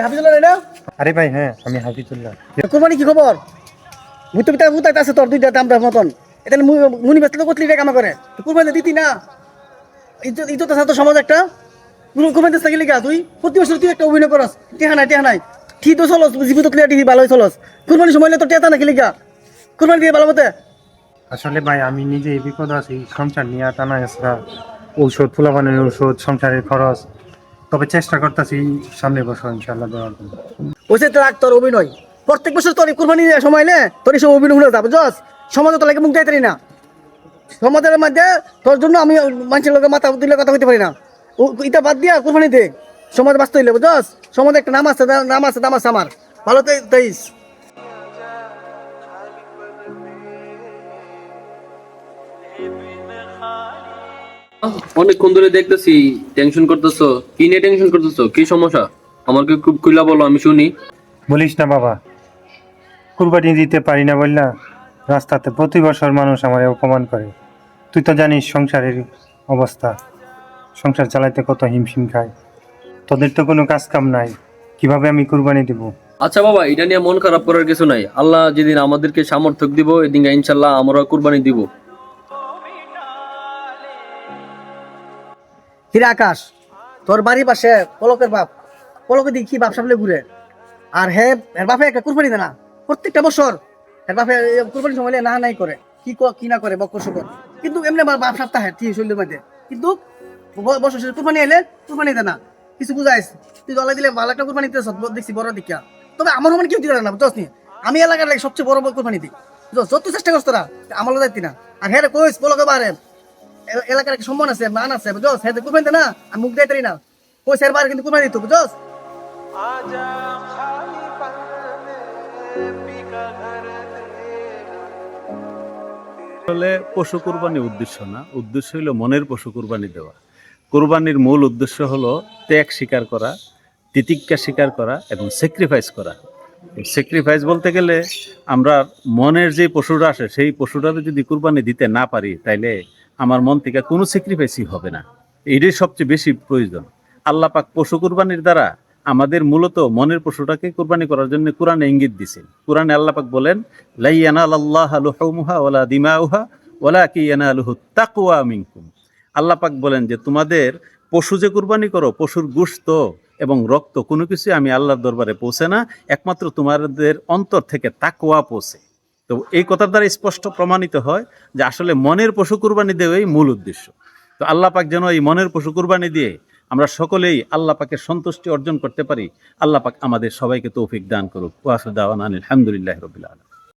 হাফিজুল্লাহ না? আরে ভাই হ্যাঁ, আমি হাফিজুল্লাহ। কুরবানি কি খবর? মুই তো পিতা মুতাইতে আছে তোর দুইটা দাম দাম মতন। এটা মুনি ব্যস্ত কতলি টাকা কামা করে। কুরবানি দিতি না। ইজ্জত ইজ্জত আছে তো সমাজ একটা। কুরবানি দিতে গেলি গা তুই প্রতি বছর তুই একটা অভিনয় করস। টেহা নাই। ঠিক তো চলস জীবিত ক্লিয়ার ঠিক ভালোই চলস। কুরবানি সময় তো টেতা না গেলি গা। কুরবানি দিয়ে ভালো মতে। আসলে ভাই আমি নিজে এই বিপদ আছি, সংসার নিয়ে টানা এসরা, ঔষধ ফুলাবানের ঔষধ, সংসারের খরচ। তবে চেষ্টা করতেছি সামনের বছর ইনশাল্লাহ দেওয়ার জন্য। ওইসে তোর অভিনয় প্রত্যেক বছর তোর কুরবানি সময় নে তোর সব অভিনয় হয়ে যাবে জস সমাজে তো লাগে মুখ দেয় না সমাজের মধ্যে তোর জন্য আমি মানুষের লোকের মাথা দিলে কথা হইতে পারি না ইটা বাদ দিয়া কুরবানি দে সমাজ বাঁচতে হইলে বুঝস সমাজে একটা নাম আছে দাম আছে আমার ভালো তেইস অনেকক্ষণ ধরে দেখতেছি টেনশন করতেছো। কি নিয়ে টেনশন করতেছো? কি সমস্যা আমাকে খুব খুলে বলো, আমি শুনি। বলিস না বাবা, কুরবানি দিতে পারি না বললা রাস্তাতে প্রতি বছর মানুষ আমার অপমান করে। তুই তো জানিস সংসারের অবস্থা, সংসার চালাইতে কত হিমশিম খায়। তোদের তো কোনো কাজ কাম নাই, কিভাবে আমি কুরবানি দিব? আচ্ছা বাবা, এটা নিয়ে মন খারাপ করার কিছু নাই। আল্লাহ যেদিন আমাদেরকে সামর্থ্য দিব এদিন ইনশাল্লাহ আমরা কুরবানি দিব। হিরা আকাশ তোর বাড়ির পাশে পলকের বাপ পলকে দিয়ে কি বাপ সামলে ঘুরে আর এর বাপে একটা কুরবানি দেয় না প্রত্যেকটা বছর এর বাপে কুরবানি সময় না নাই করে কি না করে বক্র শুকর কিন্তু এমনি বাপ সপ্তাহে ঠিক শরীরের মধ্যে কিন্তু বছর শেষে কুরবানি এলে কুরবানি দেয় না কিছু বুঝাইস তুই দলে দিলে ভালো একটা কুরবানি দিতে দেখছি বড় দিকা তবে আমার মানে কেউ দিতে না বুঝছ নি আমি এলাকার লাগে সবচেয়ে বড় কুরবানি দিই যত চেষ্টা করছ তোরা আমার দায়িত্ব না আর হ্যাঁ কইস পলকে বারে এলাকার একটা সম্মান আছে মান আছে বুঝছ হ্যাঁ কুরবানি না আমি মুখ দেয় না কই স্যার বার কিন্তু কুরবানি দিত বুঝছ আসলে পশু কুরবানি উদ্দেশ্য না, উদ্দেশ্য হলো মনের পশু কুরবানি দেওয়া। কুরবানির মূল উদ্দেশ্য হলো ত্যাগ স্বীকার করা, তিতিক্ষা স্বীকার করা এবং স্যাক্রিফাইস করা। স্যাক্রিফাইস বলতে গেলে আমরা মনের যে পশুটা আসে সেই পশুটাকে যদি কুরবানি দিতে না পারি তাইলে আমার মন থেকে কোনো স্যাক্রিফাইসই হবে না। এটাই সবচেয়ে বেশি প্রয়োজন। আল্লাহ পাক পশু কুরবানির দ্বারা আমাদের মূলত মনের পশুটাকে কুরবানি করার জন্য কোরআনে ইঙ্গিত দিছেন। কোরআনে আল্লাহ পাক বলেন, লা ইয়ানালাল্লাহু লুহুমুহা ওয়ালা দিমাউহা ওয়ালাকিন ইয়ানালুহু তাকওয়া মিনকুম। আল্লাহ পাক বলেন যে তোমাদের পশু যে কুরবানি করো, পশুর গোশত এবং রক্ত কোনো কিছু আমি আল্লাহর দরবারে পৌঁছে না, একমাত্র তোমাদের অন্তর থেকে তাকওয়া পৌঁছে। তো এই কথার দ্বারা স্পষ্ট প্রমাণিত হয় যে আসলে মনের পশু কুরবানি দেওয়াই মূল উদ্দেশ্য। তো আল্লাহ পাক যেন এই মনের পশু কুরবানি দিয়ে আমরা সকলেই আল্লাহ পাকের সন্তুষ্টি অর্জন করতে পারি। আল্লাহ পাক আমাদের সবাইকে তৌফিক দান করুক। ওয়া আখিরু দাওয়ানা আলহামদুলিল্লাহি রাব্বিল আলামিন।